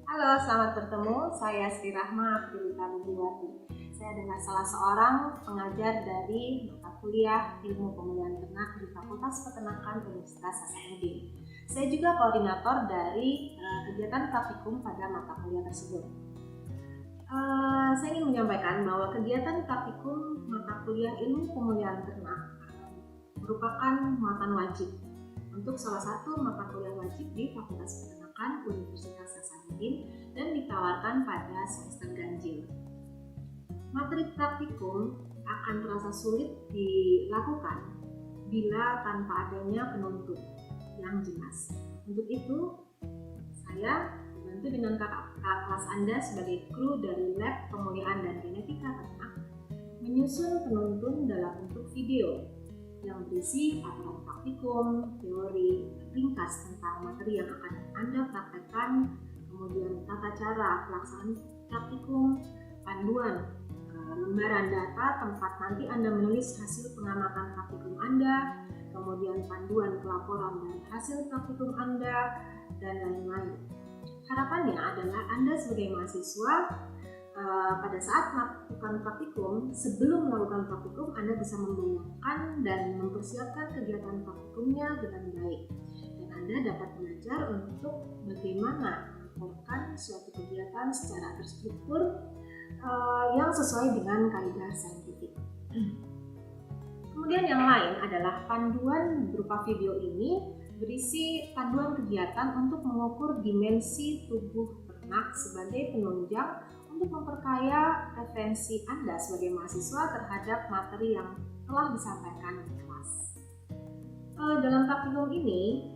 Halo, selamat bertemu. Saya Sri Rahma Prilita Budiwati. Saya adalah salah seorang pengajar dari mata kuliah Ilmu Pemulihan Ternak di Fakultas Peternakan Universitas Hasanuddin. Saya juga koordinator dari kegiatan praktikum pada mata kuliah tersebut. Saya ingin menyampaikan bahwa kegiatan praktikum mata kuliah Ilmu Pemulihan Ternak merupakan muatan wajib untuk salah satu mata kuliah wajib di Fakultas Peternakan Universitas Hasanuddin dan ditawarkan pada semester ganjil. Materi praktikum akan terasa sulit dilakukan bila tanpa adanya penuntut yang jelas. Untuk itu, saya dibantu dengan kakak kelas Anda sebagai kru dari Lab Pemulihan dan Genetika Ternak menyusun penuntun dalam bentuk video yang berisi aturan praktikum, teori ringkas tentang materi yang akan Anda praktekkan, kemudian tata cara pelaksanaan praktikum, panduan lembaran data tempat nanti Anda menulis hasil pengamatan praktikum Anda, kemudian panduan pelaporan dari hasil praktikum Anda, dan lain-lain. Harapannya adalah Anda sebagai mahasiswa pada saat melakukan praktikum, sebelum melakukan praktikum Anda bisa membayangkan dan mempersiapkan kegiatan praktikumnya dengan baik, dan Anda dapat belajar untuk bagaimana melakukan suatu kegiatan secara terstruktur yang sesuai dengan kaidah saintifik. Kemudian yang lain adalah panduan berupa video ini berisi panduan kegiatan untuk mengukur dimensi tubuh ternak sebagai penunjang untuk memperkaya referensi Anda sebagai mahasiswa terhadap materi yang telah disampaikan di kelas. Dalam praktikum ini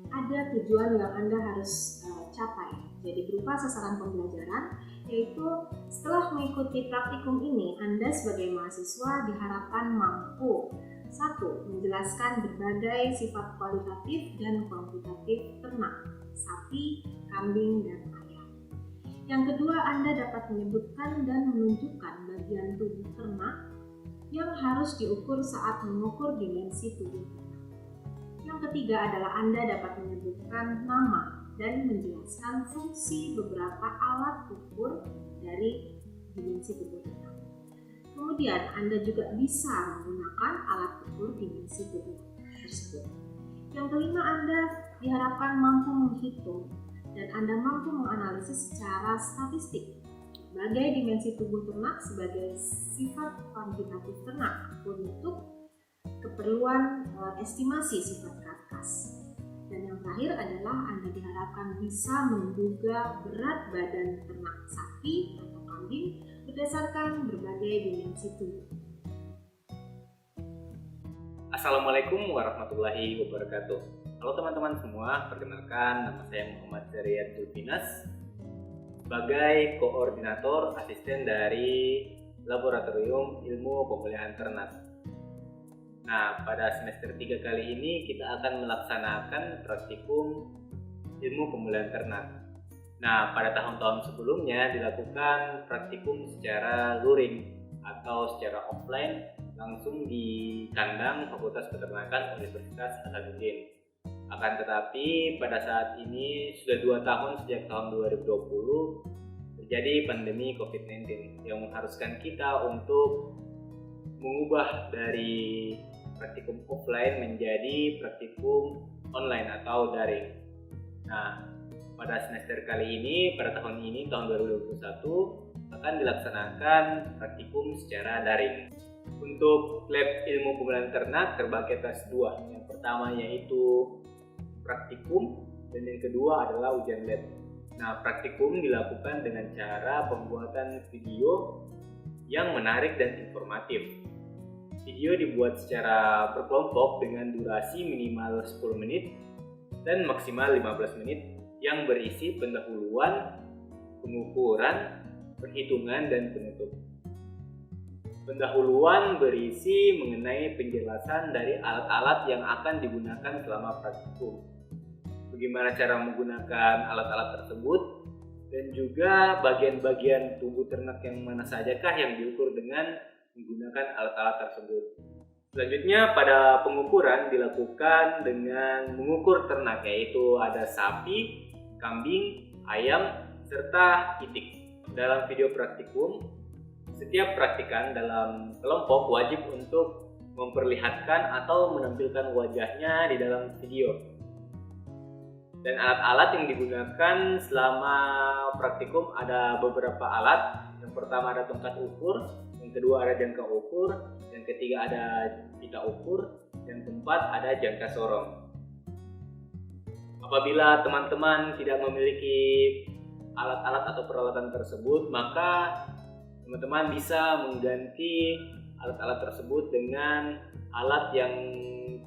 ada tujuan yang Anda harus capai, jadi berupa sasaran pembelajaran, yaitu setelah mengikuti praktikum ini Anda sebagai mahasiswa diharapkan mampu 1. Menjelaskan berbagai sifat kualitatif dan kuantitatif ternak, sapi, kambing, dan ayam. Yang kedua, Anda dapat menyebutkan dan menunjukkan bagian tubuh ternak yang harus diukur saat mengukur dimensi tubuh ternak. Yang ketiga adalah Anda dapat menyebutkan nama dan menjelaskan fungsi beberapa alat ukur dari dimensi tubuh ternak. Kemudian Anda juga bisa menggunakan alat ukur dimensi tubuh tersebut. Yang kelima, Anda diharapkan mampu menghitung dan Anda mampu menganalisis secara statistik berbagai dimensi tubuh ternak sebagai sifat kuantitatif ternak untuk keperluan estimasi sifat karkas. Dan yang terakhir adalah Anda diharapkan bisa menduga berat badan ternak sapi atau kambing berdasarkan berbagai dimensi tubuh. Assalamualaikum warahmatullahi wabarakatuh. Halo teman-teman semua, perkenalkan nama saya Muhammad Zariat Zulfinas sebagai koordinator asisten dari Laboratorium Ilmu Pemulihan Ternak. Nah, pada semester 3 kali ini kita akan melaksanakan praktikum Ilmu Pemulihan Ternak. Nah, pada tahun-tahun sebelumnya dilakukan praktikum secara luring atau secara offline langsung di kandang Fakultas Peternakan Universitas Hasanuddin. Akan tetapi pada saat ini sudah 2 tahun sejak tahun 2020 terjadi pandemi COVID-19 yang mengharuskan kita untuk mengubah dari praktikum offline menjadi praktikum online atau daring. Nah, pada semester kali ini, pada tahun ini, tahun 2021, akan dilaksanakan praktikum secara daring. Untuk lab ilmu pemulihan ternak terbagi atas 2. Yang pertama yaitu praktikum dan yang kedua adalah ujian lab. Nah, praktikum dilakukan dengan cara pembuatan video yang menarik dan informatif. Video dibuat secara berkelompok dengan durasi minimal 10 menit dan maksimal 15 menit yang berisi pendahuluan, pengukuran, perhitungan, dan penutup. Pendahuluan berisi mengenai penjelasan dari alat-alat yang akan digunakan selama praktikum, bagaimana cara menggunakan alat-alat tersebut, dan juga bagian-bagian tubuh ternak yang mana sajakah yang diukur dengan menggunakan alat-alat tersebut. Selanjutnya pada pengukuran dilakukan dengan mengukur ternak, yaitu ada sapi, kambing, ayam, serta itik. Dalam video praktikum, setiap praktikan dalam kelompok wajib untuk memperlihatkan atau menampilkan wajahnya di dalam video. Dan alat-alat yang digunakan selama praktikum ada beberapa alat. Yang pertama ada tongkat ukur, yang kedua ada jangka ukur, yang ketiga ada pita ukur, yang keempat ada jangka sorong. Apabila teman-teman tidak memiliki alat-alat atau peralatan tersebut, maka teman-teman bisa mengganti alat-alat tersebut dengan alat yang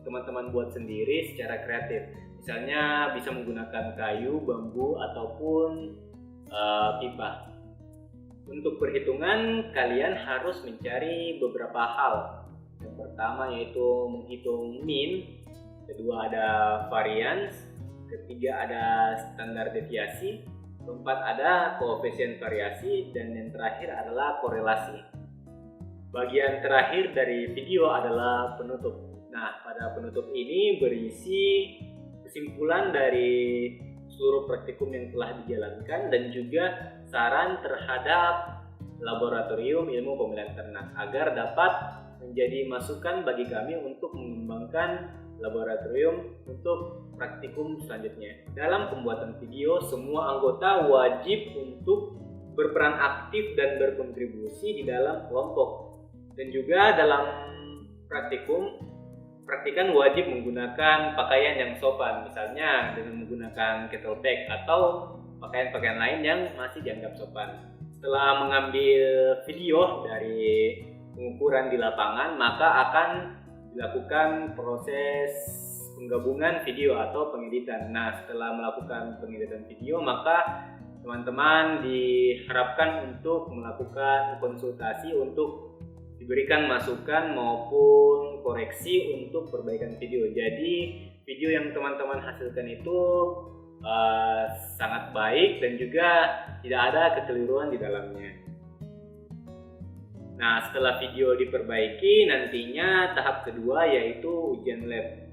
teman-teman buat sendiri secara kreatif. Misalnya bisa menggunakan kayu, bambu, ataupun pipa. Untuk perhitungan, kalian harus mencari beberapa hal. Yang pertama yaitu menghitung mean, kedua ada variance, ketiga ada standar deviasi, keempat ada koefisien variasi, dan yang terakhir adalah korelasi. Bagian terakhir dari video adalah penutup. Nah, pada penutup ini berisi kesimpulan dari seluruh praktikum yang telah dijalankan dan juga saran terhadap laboratorium ilmu pemeliharaan ternak agar dapat menjadi masukan bagi kami untuk mengembangkan laboratorium untuk praktikum selanjutnya. Dalam pembuatan video, semua anggota wajib untuk berperan aktif dan berkontribusi di dalam kelompok. Dan juga dalam praktikan wajib menggunakan pakaian yang sopan, misalnya dengan menggunakan kettlebell atau pakaian-pakaian lain yang masih dianggap sopan. Setelah mengambil video dari pengukuran di lapangan, maka akan dilakukan proses penggabungan video atau pengeditan. Nah, setelah melakukan pengeditan video, maka teman-teman diharapkan untuk melakukan konsultasi untuk diberikan masukan maupun koreksi untuk perbaikan video. Jadi video yang teman-teman hasilkan itu sangat baik dan juga tidak ada kekeliruan di dalamnya. Nah, setelah video diperbaiki, nantinya tahap kedua yaitu ujian lab.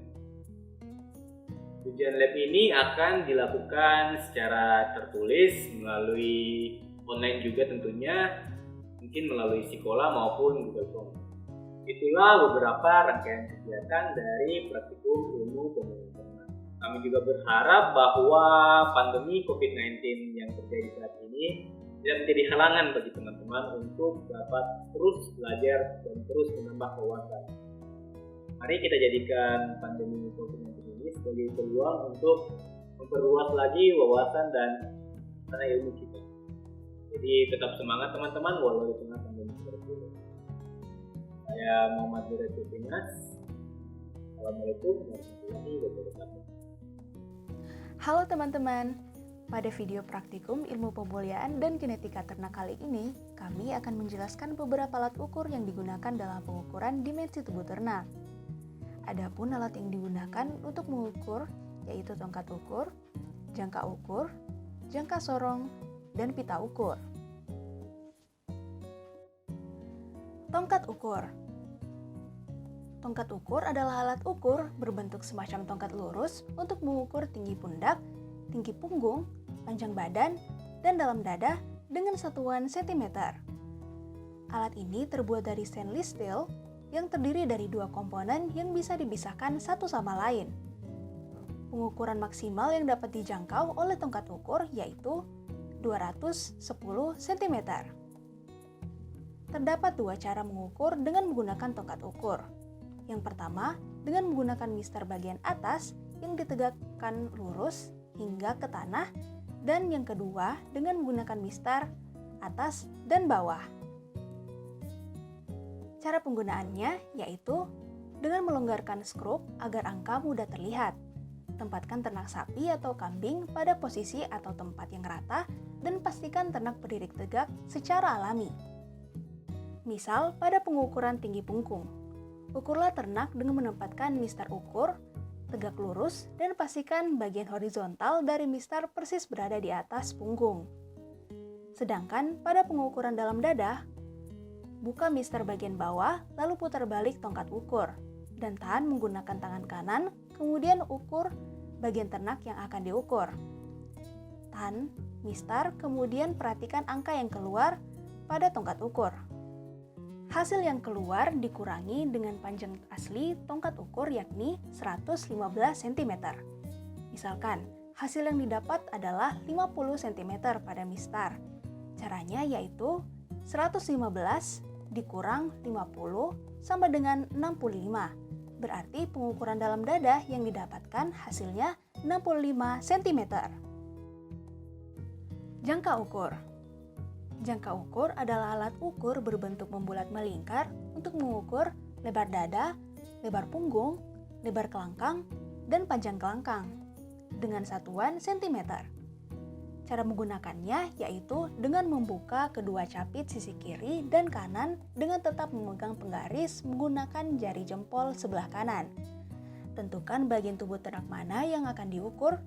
Ujian lab ini akan dilakukan secara tertulis melalui online juga tentunya, mungkin melalui Sekolah maupun Google Form. Itulah beberapa rangkaian kegiatan dari praktikum ilmu pemeliharaan ternak. Kami juga berharap bahwa pandemi COVID-19 yang terjadi saat ini tidak menjadi halangan bagi teman-teman untuk dapat terus belajar dan terus menambah wawasan. Mari kita jadikan pandemi COVID-19 ini sebagai peluang untuk memperluas lagi wawasan dan ilmu kita. Jadi tetap semangat teman-teman walau di tengah pandemi seperti ini. Saya Muhammad Zerian Zulfinas. Assalamualaikum warahmatullahi wabarakatuh. Halo teman-teman, pada video praktikum ilmu pembuliaan dan genetika ternak kali ini, kami akan menjelaskan beberapa alat ukur yang digunakan dalam pengukuran dimensi tubuh ternak. Adapun alat yang digunakan untuk mengukur yaitu tongkat ukur, jangka sorong, dan pita ukur. Tongkat ukur. Tongkat ukur adalah alat ukur berbentuk semacam tongkat lurus untuk mengukur tinggi pundak, tinggi punggung, panjang badan, dan dalam dada dengan satuan sentimeter. Alat ini terbuat dari stainless steel yang terdiri dari dua komponen yang bisa dipisahkan satu sama lain. Pengukuran maksimal yang dapat dijangkau oleh tongkat ukur yaitu 210 cm. Terdapat dua cara mengukur dengan menggunakan tongkat ukur. Yang pertama, dengan menggunakan mister bagian atas yang ditegakkan lurus hingga ke tanah, dan yang kedua dengan menggunakan mister atas dan bawah. Cara penggunaannya yaitu dengan melonggarkan skrup agar angka mudah terlihat. Tempatkan ternak sapi atau kambing pada posisi atau tempat yang rata dan pastikan ternak berdiri tegak secara alami. Misal pada pengukuran tinggi punggung, ukurlah ternak dengan menempatkan mister ukur tegak lurus dan pastikan bagian horizontal dari mister persis berada di atas punggung. Sedangkan pada pengukuran dalam dada, buka mister bagian bawah lalu putar balik tongkat ukur dan tahan menggunakan tangan kanan, kemudian ukur bagian ternak yang akan diukur. tahan, mistar, kemudian perhatikan angka yang keluar pada tongkat ukur. Hasil yang keluar dikurangi dengan panjang asli tongkat ukur yakni 115 cm. Misalkan, hasil yang didapat adalah 50 cm pada mistar. Caranya yaitu 115 dikurang 50 sama dengan 65. Berarti pengukuran dalam dada yang didapatkan hasilnya 65 cm. Jangka ukur. Jangka ukur adalah alat ukur berbentuk membulat melingkar untuk mengukur lebar dada, lebar punggung, lebar kelangkang, dan panjang kelangkang dengan satuan cm. Cara menggunakannya yaitu dengan membuka kedua capit sisi kiri dan kanan dengan tetap memegang penggaris menggunakan jari jempol sebelah kanan. Tentukan bagian tubuh ternak mana yang akan diukur.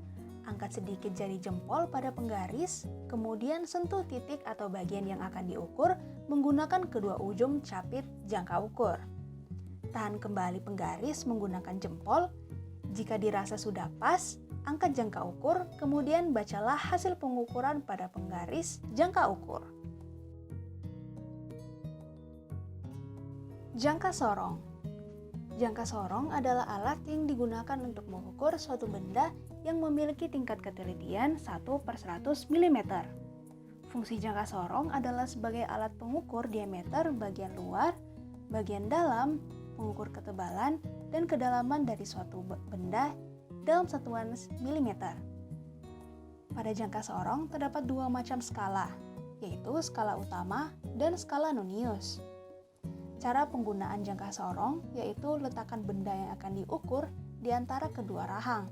Angkat sedikit jari jempol pada penggaris, kemudian sentuh titik atau bagian yang akan diukur menggunakan kedua ujung capit jangka ukur. Tahan kembali penggaris menggunakan jempol. Jika dirasa sudah pas, angkat jangka ukur, kemudian bacalah hasil pengukuran pada penggaris jangka ukur. Jangka sorong. Jangka sorong adalah alat yang digunakan untuk mengukur suatu benda yang memiliki tingkat ketelitian 1/100 mm. Fungsi jangka sorong adalah sebagai alat pengukur diameter bagian luar, bagian dalam, mengukur ketebalan dan kedalaman dari suatu benda dalam satuan milimeter. Pada jangka sorong terdapat dua macam skala, yaitu skala utama dan skala nonius. Cara penggunaan jangka sorong yaitu letakkan benda yang akan diukur di antara kedua rahang.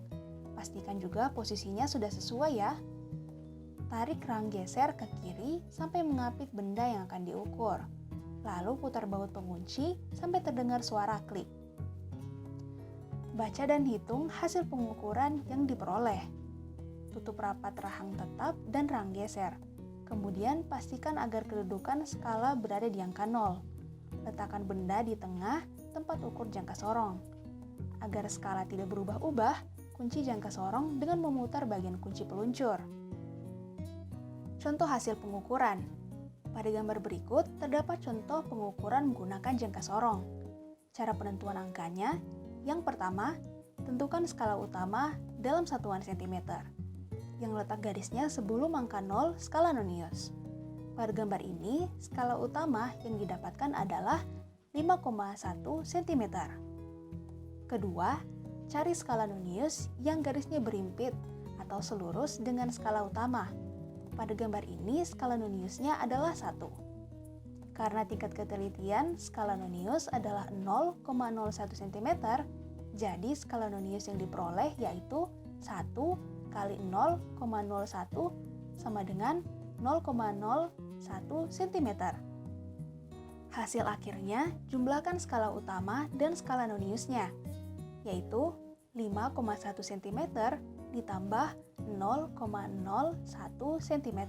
Pastikan juga posisinya sudah sesuai ya. Tarik rahang geser ke kiri sampai mengapit benda yang akan diukur. Lalu putar baut pengunci sampai terdengar suara klik. Baca dan hitung hasil pengukuran yang diperoleh. Tutup rapat rahang tetap dan rahang geser. Kemudian pastikan agar kedudukan skala berada di angka 0. Letakkan benda di tengah tempat ukur jangka sorong. Agar skala tidak berubah-ubah, kunci jangka sorong dengan memutar bagian kunci peluncur. Contoh hasil pengukuran. Pada gambar berikut terdapat contoh pengukuran menggunakan jangka sorong. Cara penentuan angkanya, yang pertama, tentukan skala utama dalam satuan cm. Yang letak garisnya sebelum angka 0 skala nonius. Pada gambar ini, skala utama yang didapatkan adalah 5,1 cm. Kedua, cari skala nonius yang garisnya berimpit atau selurus dengan skala utama. Pada gambar ini, skala noniusnya adalah 1. Karena tingkat ketelitian skala nonius adalah 0,01 cm, jadi skala nonius yang diperoleh yaitu 1 kali 0,01 sama dengan 0,01 cm. Hasil akhirnya, jumlahkan skala utama dan skala noniusnya, yaitu 5,1 cm ditambah 0,01 cm,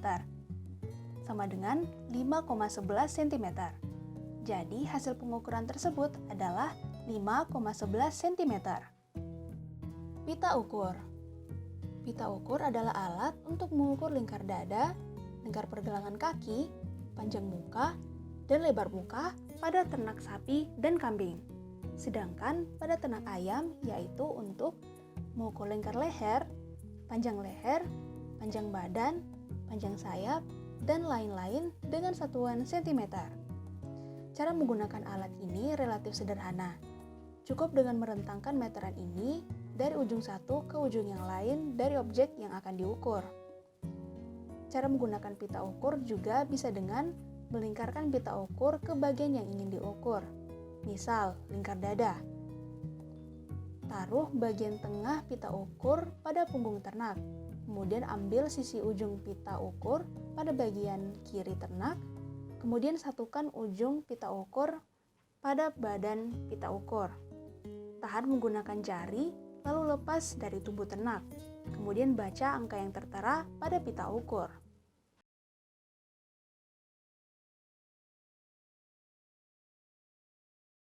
sama dengan 5,11 cm. Jadi, hasil pengukuran tersebut adalah 5,11 cm. Pita ukur. Pita ukur adalah alat untuk mengukur lingkar dada, lingkar pergelangan kaki, panjang muka, dan lebar muka pada ternak sapi dan kambing. Sedangkan pada ternak ayam yaitu untuk mengukur lingkar leher, panjang badan, panjang sayap, dan lain-lain dengan satuan cm. Cara menggunakan alat ini relatif sederhana. Cukup dengan merentangkan meteran ini dari ujung satu ke ujung yang lain dari objek yang akan diukur. Cara menggunakan pita ukur juga bisa dengan melingkarkan pita ukur ke bagian yang ingin diukur. Misal, lingkar dada. Taruh bagian tengah pita ukur pada punggung ternak. Kemudian ambil sisi ujung pita ukur pada bagian kiri ternak. Kemudian satukan ujung pita ukur pada badan pita ukur. Tahan menggunakan jari, lalu lepas dari tubuh ternak. Kemudian baca angka yang tertera pada pita ukur.